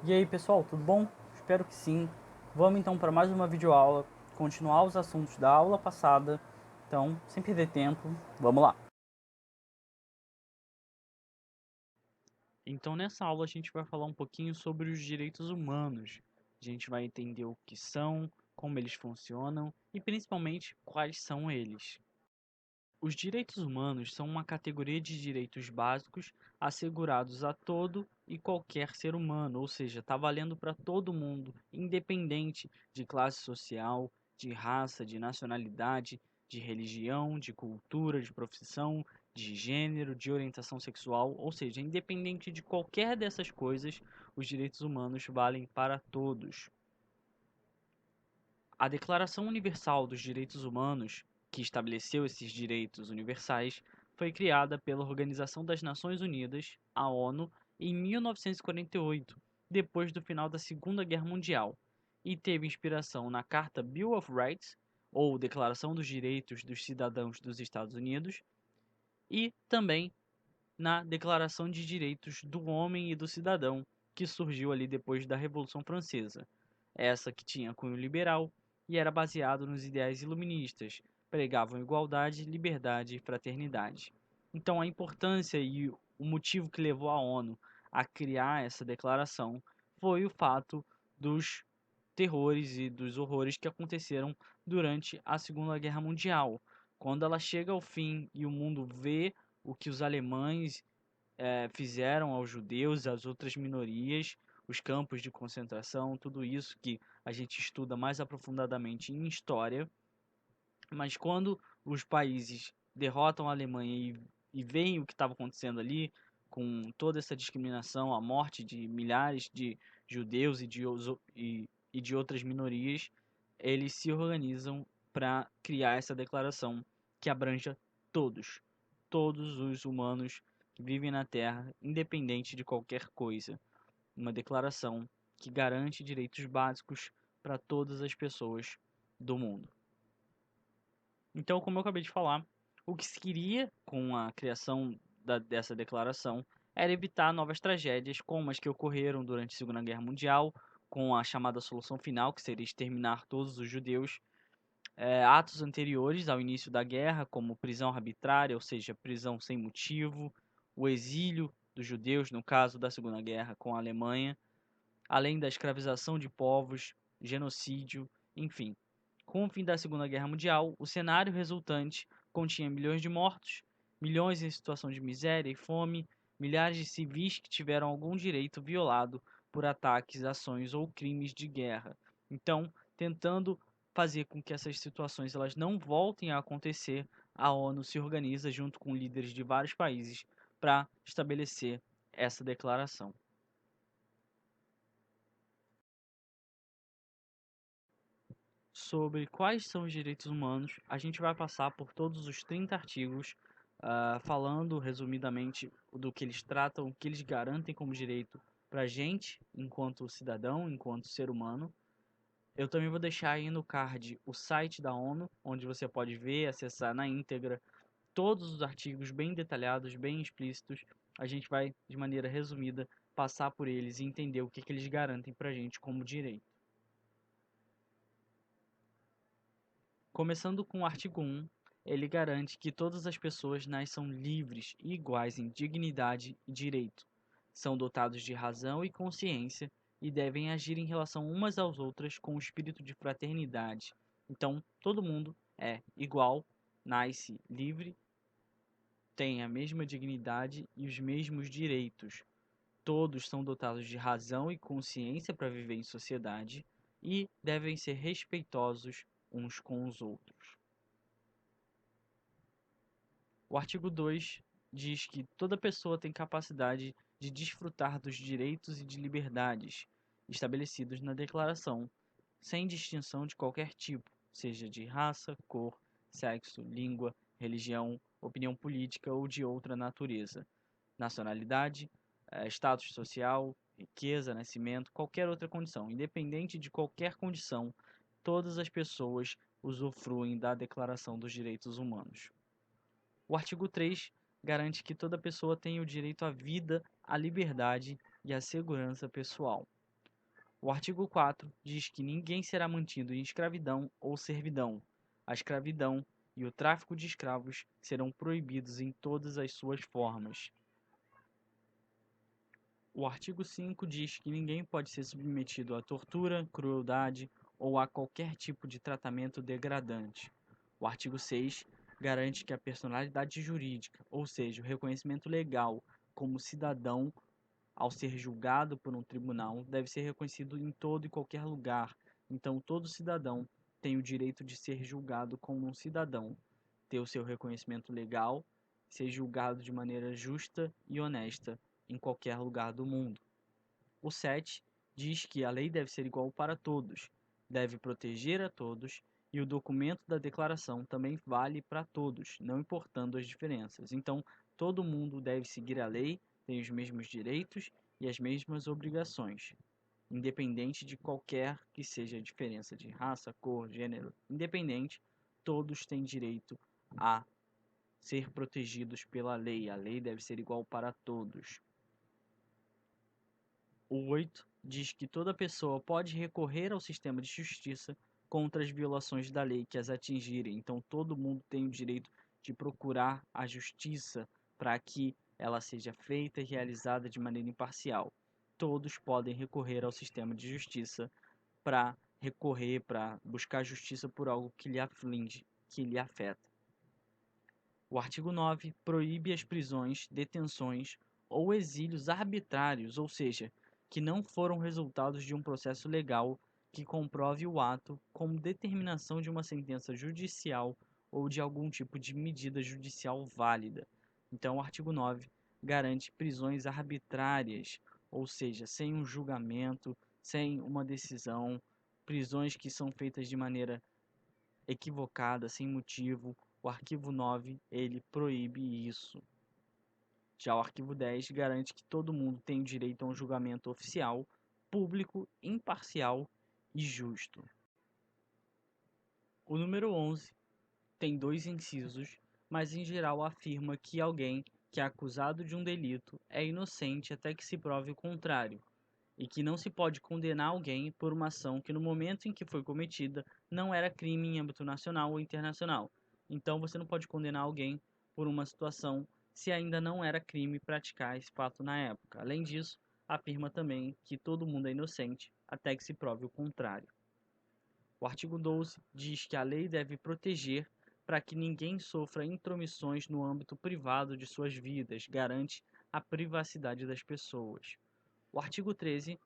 E aí pessoal, tudo bom? Espero que sim. Vamos então para mais uma videoaula, continuar os assuntos da aula passada. Então, sem perder tempo, vamos lá. Então nessa aula a gente vai falar um pouquinho sobre os direitos humanos. A gente vai entender o que são, como eles funcionam e principalmente quais são eles. Os direitos humanos são uma categoria de direitos básicos assegurados a todo e qualquer ser humano, ou seja, está valendo para todo mundo, independente de classe social, de raça, de nacionalidade, de religião, de cultura, de profissão, de gênero, de orientação sexual, ou seja, independente de qualquer dessas coisas, os direitos humanos valem para todos. A Declaração Universal dos Direitos Humanos, que estabeleceu esses direitos universais, foi criada pela Organização das Nações Unidas, a ONU, em 1948, depois do final da Segunda Guerra Mundial, e teve inspiração na Carta Bill of Rights, ou Declaração dos Direitos dos Cidadãos dos Estados Unidos, e também na Declaração de Direitos do Homem e do Cidadão, que surgiu ali depois da Revolução Francesa. Essa que tinha cunho liberal e era baseado nos ideais iluministas, pregavam igualdade, liberdade e fraternidade. Então a importância e o motivo que levou a ONU a criar essa declaração foi o fato dos terrores e dos horrores que aconteceram durante a Segunda Guerra Mundial. Quando ela chega ao fim e o mundo vê o que os alemães fizeram aos judeus, às outras minorias, os campos de concentração, tudo isso que a gente estuda mais aprofundadamente em história. Mas quando os países derrotam a Alemanha e veem o que estava acontecendo ali, com toda essa discriminação, a morte de milhares de judeus e de outras minorias, eles se organizam para criar essa declaração que abranja todos, todos os humanos que vivem na Terra, independente de qualquer coisa. Uma declaração que garante direitos básicos para todas as pessoas do mundo. Então, como eu acabei de falar, o que se queria com a criação dessa declaração era evitar novas tragédias como as que ocorreram durante a Segunda Guerra Mundial, com a chamada solução final, que seria exterminar todos os judeus. Atos anteriores ao início da guerra, como prisão arbitrária, ou seja, prisão sem motivo, o exílio dos judeus, no caso da Segunda Guerra com a Alemanha, além da escravização de povos, genocídio, enfim. Com o fim da Segunda Guerra Mundial, o cenário resultante continha milhões de mortos, milhões em situação de miséria e fome, milhares de civis que tiveram algum direito violado por ataques, ações ou crimes de guerra. Então, tentando fazer com que essas situações elas não voltem a acontecer, a ONU se organiza junto com líderes de vários países para estabelecer essa declaração. Sobre quais são os direitos humanos, a gente vai passar por todos os 30 artigos, falando resumidamente do que eles tratam, o que eles garantem como direito para a gente, enquanto cidadão, enquanto ser humano. Eu também vou deixar aí no card o site da ONU, onde você pode ver, acessar na íntegra todos os artigos bem detalhados, bem explícitos. A gente vai, de maneira resumida, passar por eles e entender o que eles garantem para a gente como direito. Começando com o artigo 1, ele garante que todas as pessoas nasçam livres e iguais em dignidade e direito, são dotados de razão e consciência e devem agir em relação umas às outras com o espírito de fraternidade. Então, todo mundo é igual, nasce livre, tem a mesma dignidade e os mesmos direitos. Todos são dotados de razão e consciência para viver em sociedade e devem ser respeitosos uns com os outros. O artigo 2 diz que toda pessoa tem capacidade de desfrutar dos direitos e de liberdades estabelecidos na Declaração, sem distinção de qualquer tipo, seja de raça, cor, sexo, língua, religião, opinião política ou de outra natureza, nacionalidade, status social, riqueza, nascimento, qualquer outra condição. Independente de qualquer condição, todas as pessoas usufruem da Declaração dos Direitos Humanos. O artigo 3 garante que toda pessoa tem o direito à vida, à liberdade e à segurança pessoal. O artigo 4 diz que ninguém será mantido em escravidão ou servidão. A escravidão e o tráfico de escravos serão proibidos em todas as suas formas. O artigo 5 diz que ninguém pode ser submetido a tortura, crueldade ou a qualquer tipo de tratamento degradante. O artigo 6 garante que a personalidade jurídica, ou seja, o reconhecimento legal como cidadão ao ser julgado por um tribunal, deve ser reconhecido em todo e qualquer lugar. Então, todo cidadão tem o direito de ser julgado como um cidadão, ter o seu reconhecimento legal, ser julgado de maneira justa e honesta em qualquer lugar do mundo. O 7 diz que a lei deve ser igual para todos, deve proteger a todos, e o documento da declaração também vale para todos, não importando as diferenças. Então, todo mundo deve seguir a lei, tem os mesmos direitos e as mesmas obrigações, independente de qualquer que seja a diferença de raça, cor, gênero, independente, todos têm direito a ser protegidos pela lei. A lei deve ser igual para todos. O 8 diz que toda pessoa pode recorrer ao sistema de justiça contra as violações da lei que as atingirem. Então, todo mundo tem o direito de procurar a justiça para que ela seja feita e realizada de maneira imparcial. Todos podem recorrer ao sistema de justiça para buscar justiça por algo que lhe aflige, que lhe afeta. O artigo 9 proíbe as prisões, detenções ou exílios arbitrários, ou seja, que não foram resultados de um processo legal que comprove o ato como determinação de uma sentença judicial ou de algum tipo de medida judicial válida. Então, o artigo 9 garante prisões arbitrárias, ou seja, sem um julgamento, sem uma decisão, prisões que são feitas de maneira equivocada, sem motivo. O arquivo 9, ele proíbe isso. Já o arquivo 10 garante que todo mundo tem o direito a um julgamento oficial, público, imparcial e justo. O número 11 tem dois incisos, mas em geral afirma que alguém que é acusado de um delito é inocente até que se prove o contrário, e que não se pode condenar alguém por uma ação que no momento em que foi cometida não era crime em âmbito nacional ou internacional. Então você não pode condenar alguém por uma situação se ainda não era crime praticar esse fato na época. Além disso, afirma também que todo mundo é inocente até que se prove o contrário. O artigo 12 diz que a lei deve proteger para que ninguém sofra intromissões no âmbito privado de suas vidas, garante a privacidade das pessoas. O artigo 13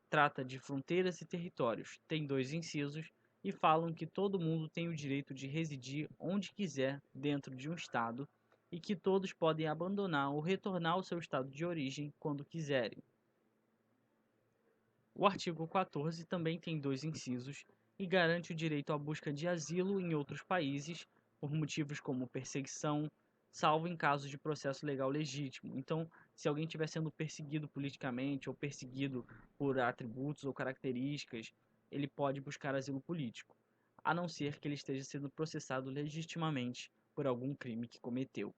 trata de fronteiras e territórios, tem dois incisos e falam que todo mundo tem o direito de residir onde quiser dentro de um estado e que todos podem abandonar ou retornar ao seu estado de origem quando quiserem. O artigo 14 também tem dois incisos e garante o direito à busca de asilo em outros países por motivos como perseguição, salvo em casos de processo legal legítimo. Então, se alguém estiver sendo perseguido politicamente ou perseguido por atributos ou características, ele pode buscar asilo político, a não ser que ele esteja sendo processado legitimamente por algum crime que cometeu.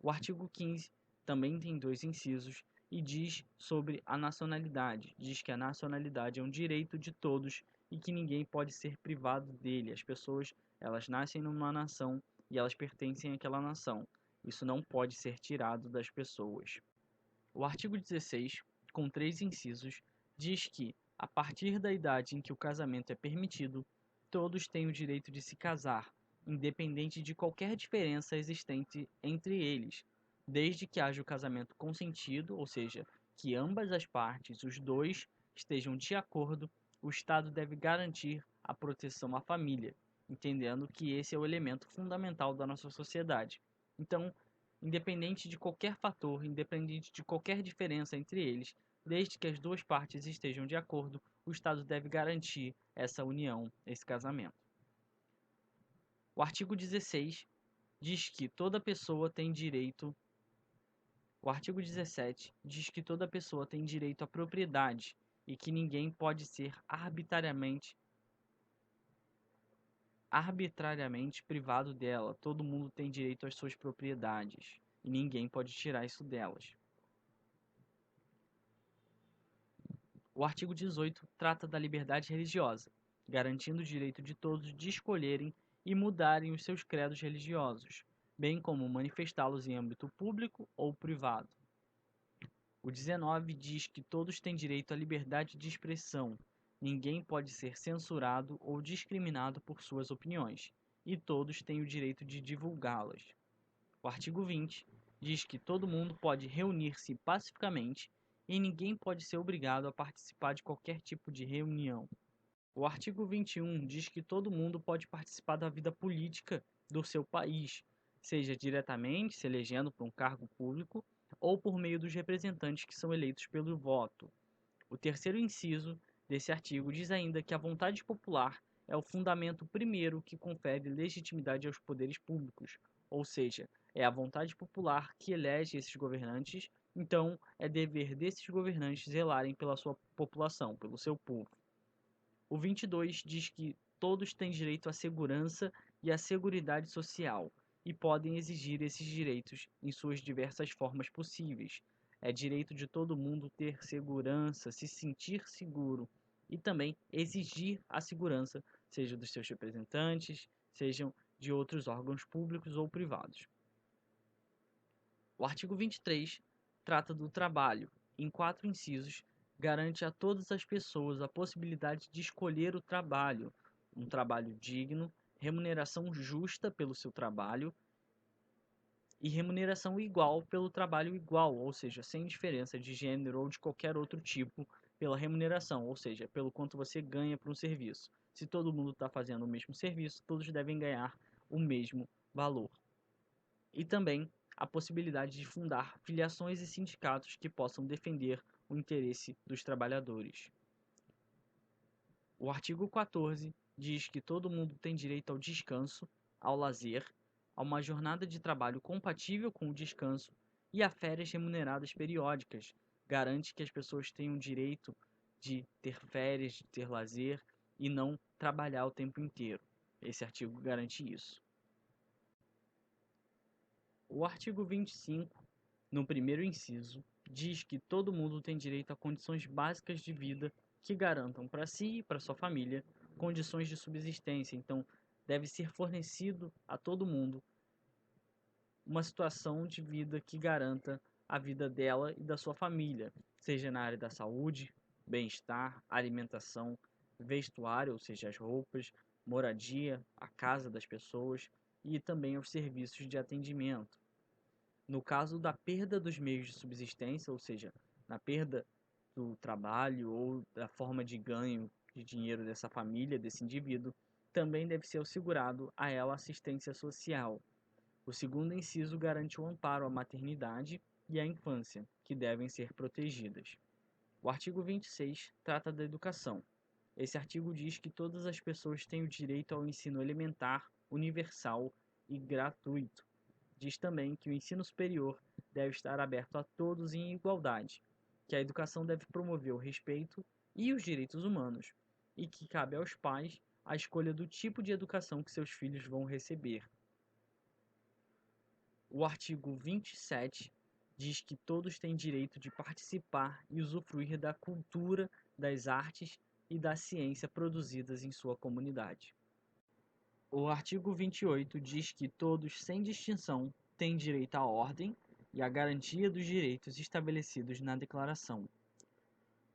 O artigo 15 também tem dois incisos e diz sobre a nacionalidade. Diz que a nacionalidade é um direito de todos e que ninguém pode ser privado dele. As pessoas, elas nascem numa nação e elas pertencem àquela nação. Isso não pode ser tirado das pessoas. O artigo 16, com três incisos, diz que, a partir da idade em que o casamento é permitido, todos têm o direito de se casar, independente de qualquer diferença existente entre eles, desde que haja o casamento consentido, ou seja, que ambas as partes, os dois, estejam de acordo. O Estado deve garantir a proteção à família, entendendo que esse é o elemento fundamental da nossa sociedade. Então, independente de qualquer fator, independente de qualquer diferença entre eles, desde que as duas partes estejam de acordo, o Estado deve garantir essa união, esse casamento. O artigo 16 diz que toda pessoa tem direito. O artigo 17 diz que toda pessoa tem direito à propriedade e que ninguém pode ser arbitrariamente privado dela. Todo mundo tem direito às suas propriedades e ninguém pode tirar isso delas. O artigo 18 trata da liberdade religiosa, garantindo o direito de todos de escolherem e mudarem os seus credos religiosos, bem como manifestá-los em âmbito público ou privado. O 19 diz que todos têm direito à liberdade de expressão, ninguém pode ser censurado ou discriminado por suas opiniões, e todos têm o direito de divulgá-las. O artigo 20 diz que todo mundo pode reunir-se pacificamente e ninguém pode ser obrigado a participar de qualquer tipo de reunião. O artigo 21 diz que todo mundo pode participar da vida política do seu país, seja diretamente se elegendo para um cargo público ou por meio dos representantes que são eleitos pelo voto. O terceiro inciso desse artigo diz ainda que a vontade popular é o fundamento primeiro que confere legitimidade aos poderes públicos, ou seja, é a vontade popular que elege esses governantes, então é dever desses governantes zelarem pela sua população, pelo seu povo. O 22 diz que todos têm direito à segurança e à seguridade social e podem exigir esses direitos em suas diversas formas possíveis. É direito de todo mundo ter segurança, se sentir seguro e também exigir a segurança, seja dos seus representantes, sejam de outros órgãos públicos ou privados. O artigo 23 trata do trabalho, em 4 incisos, garante a todas as pessoas a possibilidade de escolher o trabalho, um trabalho digno, remuneração justa pelo seu trabalho e remuneração igual pelo trabalho igual, ou seja, sem diferença de gênero ou de qualquer outro tipo pela remuneração, ou seja, pelo quanto você ganha por um serviço. Se todo mundo está fazendo o mesmo serviço, todos devem ganhar o mesmo valor. E também a possibilidade de fundar filiações e sindicatos que possam defender o interesse dos trabalhadores. O artigo 14 diz que todo mundo tem direito ao descanso, ao lazer, a uma jornada de trabalho compatível com o descanso e a férias remuneradas periódicas. Garante que as pessoas tenham direito de ter férias, de ter lazer e não trabalhar o tempo inteiro. Esse artigo garante isso. O artigo 25, no primeiro inciso, diz que todo mundo tem direito a condições básicas de vida que garantam para si e para sua família condições de subsistência. Então, deve ser fornecido a todo mundo uma situação de vida que garanta a vida dela e da sua família, seja na área da saúde, bem-estar, alimentação, vestuário, ou seja, as roupas, moradia, a casa das pessoas e também os serviços de atendimento. No caso da perda dos meios de subsistência, ou seja, na perda do trabalho ou da forma de ganho de dinheiro dessa família, desse indivíduo, também deve ser assegurado a ela assistência social. O segundo inciso garante o amparo à maternidade e à infância, que devem ser protegidas. O artigo 26 trata da educação. Esse artigo diz que todas as pessoas têm o direito ao ensino elementar, universal e gratuito. Diz também que o ensino superior deve estar aberto a todos em igualdade, que a educação deve promover o respeito e os direitos humanos, e que cabe aos pais a escolha do tipo de educação que seus filhos vão receber. O artigo 27 diz que todos têm direito de participar e usufruir da cultura, das artes e da ciência produzidas em sua comunidade. O artigo 28 diz que todos, sem distinção, têm direito à ordem e à garantia dos direitos estabelecidos na Declaração.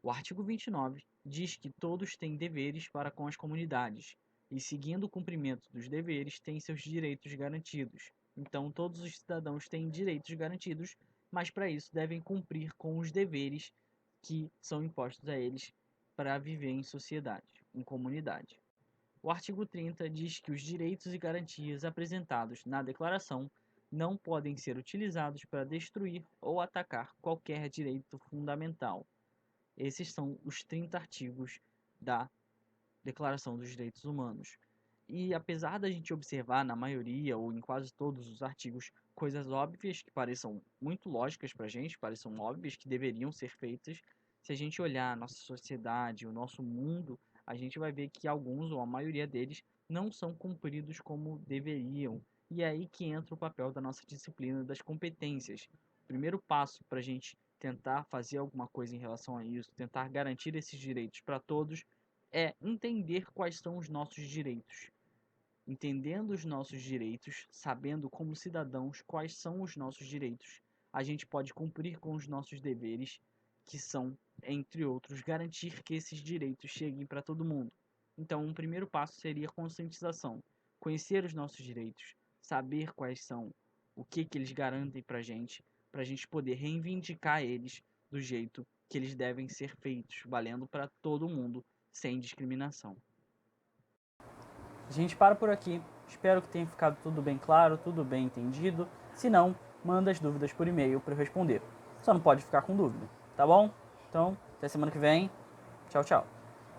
O artigo 29 diz que todos têm deveres para com as comunidades e, seguindo o cumprimento dos deveres, têm seus direitos garantidos. Então, todos os cidadãos têm direitos garantidos, mas para isso devem cumprir com os deveres que são impostos a eles para viver em sociedade, em comunidade. O artigo 30 diz que os direitos e garantias apresentados na Declaração não podem ser utilizados para destruir ou atacar qualquer direito fundamental. Esses são os 30 artigos da Declaração dos Direitos Humanos. E apesar da gente observar na maioria ou em quase todos os artigos coisas óbvias que pareçam muito lógicas para a gente, pareçam óbvias que deveriam ser feitas, se a gente olhar a nossa sociedade, o nosso mundo, a gente vai ver que alguns ou a maioria deles não são cumpridos como deveriam. E é aí que entra o papel da nossa disciplina das competências. O primeiro passo para a gente tentar fazer alguma coisa em relação a isso, tentar garantir esses direitos para todos, é entender quais são os nossos direitos. Entendendo os nossos direitos, sabendo como cidadãos quais são os nossos direitos, a gente pode cumprir com os nossos deveres, que são, entre outros, garantir que esses direitos cheguem para todo mundo. Então, um primeiro passo seria a conscientização, conhecer os nossos direitos, saber quais são, o que eles garantem para a gente poder reivindicar eles do jeito que eles devem ser feitos, valendo para todo mundo, sem discriminação. A gente para por aqui. Espero que tenha ficado tudo bem claro, tudo bem entendido. Se não, manda as dúvidas por e-mail para eu responder. Só não pode ficar com dúvida, tá bom? Então, até semana que vem. Tchau, tchau.